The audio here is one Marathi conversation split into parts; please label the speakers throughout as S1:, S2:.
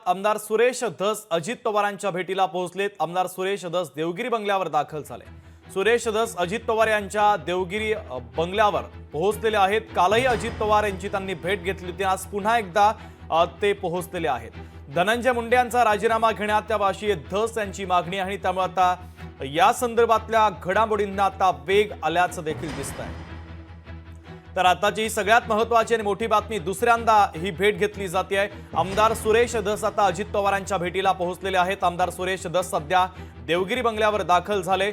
S1: आमदार सुरेश धस अजित पवारांच्या भेटीला पोहोचलेत। आमदार सुरेश धस देवगिरी बंगल्यावर दाखल झाले। सुरेश धस अजित पवार यांच्या देवगिरी बंगल्यावर पोहोचलेले आहेत। कालही अजित पवार यांची त्यांनी भेट घेतली होती। आज पुन्हा एकदा ते पोहोचलेले आहेत। धनंजय मुंडे यांचा राजीनामा घेण्यात यावा धस यांची मागणी आणि त्यामुळे आता या संदर्भातल्या घडामोडींना आता वेग आल्याचं देखील दिसतंय। तर आताची सगळ्यात महत्त्वाची आणि मोठी बातमी, दुसऱ्यांदा ही भेट घेतली जाते। आमदार सुरेश धस आता अजित पवारांच्या भेटीला पोहोचलेले आहेत। आमदार सुरेश धस सध्या देवगिरी बंगल्यावर दाखल झाले।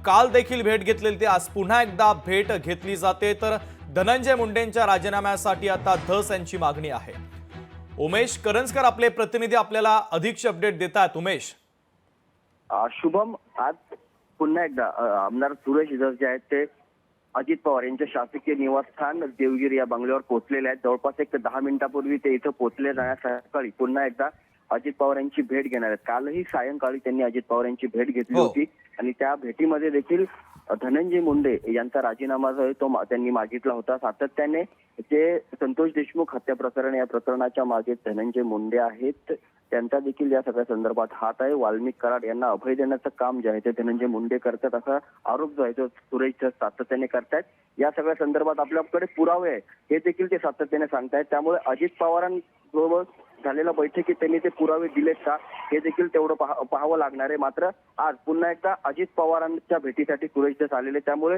S1: काल देखील भेट घेतलेली ते आज पुन्हा एकदा भेट घेतली जाते। तर धनंजय मुंडेंच्या राजीनाम्यासाठी आता धस यांची मागणी आहे। उमेश करंजकर आपले प्रतिनिधी आपल्याला अधिकची अपडेट देतात। उमेश,
S2: शुभम, आज पुन्हा एकदा आमदार सुरेश धस जे आहेत ते अजित पवार यांच्या शासकीय निवासस्थान देवगिरी या बंगल्यावर पोहोचलेले आहेत। जवळपास एक 10 मिनिटांपूर्वी ते इथं पोहोचले जाण्यासाठी पुन्हा एकदा अजित पवार यांची भेट घेणार आहेत। कालही सायंकाळी त्यांनी अजित पवार यांची भेट घेतली होती आणि त्या भेटीमध्ये देखील धनंजय मुंडे यांचा राजीनामा जो आहे तो त्यांनी मागितला होता। सातत्याने जे संतोष देशमुख हत्या प्रकरण, या प्रकरणाच्या मागे धनंजय मुंडे आहेत, त्यांचा देखील या सगळ्या संदर्भात हात आहे। वाल्मिक कराड यांना अभय देण्याचं काम जे आहे ते धनंजय मुंडे करतात, असा आरोप जो आहे तो सुरेश धस सातत्याने करतायत। या सगळ्या संदर्भात आपल्याकडे पुरावे आहे हे देखील ते सातत्याने सांगतायत। त्यामुळे अजित पवारांबरोबर झालेल्या बैठकीत त्यांनी ते पुरावे दिलेत का हे देखील तेवढं पाहावं लागणार आहे। मात्र आज पुन्हा एकदा अजित पवारांच्या भेटीसाठी सुरेश धस आलेले, त्यामुळे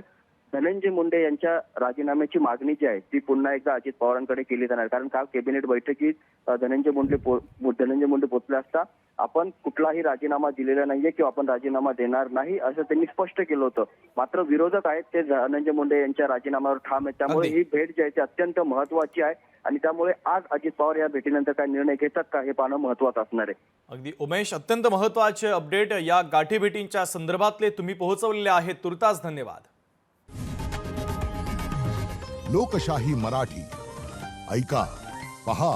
S2: धनंजय मुंडे यांच्या राजीनाम्याची मागणी जी आहे ती पुन्हा एकदा अजित पवारांकडे केली जाणार। कारण काल कॅबिनेट बैठकीत धनंजय मुंडे पोहोचले असता आपण कुठलाही राजीनामा दिलेला नाहीये किंवा आपण राजीनामा देणार नाही असं त्यांनी स्पष्ट केलं होतं। मात्र विरोधक आहेत ते धनंजय मुंडे यांच्या राजीनाम्यावर ठाम आहेत। त्यामुळे ही भेट जी आहे ती अत्यंत महत्वाची आहे आणि त्यामुळे आज अजित पवार या भेटीनंतर काय निर्णय घेतात का हे पाहणं महत्वाचं असणार आहे।
S1: अगदी उमेश, अत्यंत महत्वाचे अपडेट या गाठीभेटींच्या संदर्भातले तुम्ही पोहोचवलेले आहेत। तुर्तास धन्यवाद।
S3: लोकशाही मराठी ऐका, पहा,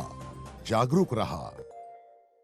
S3: जागरूक रहा।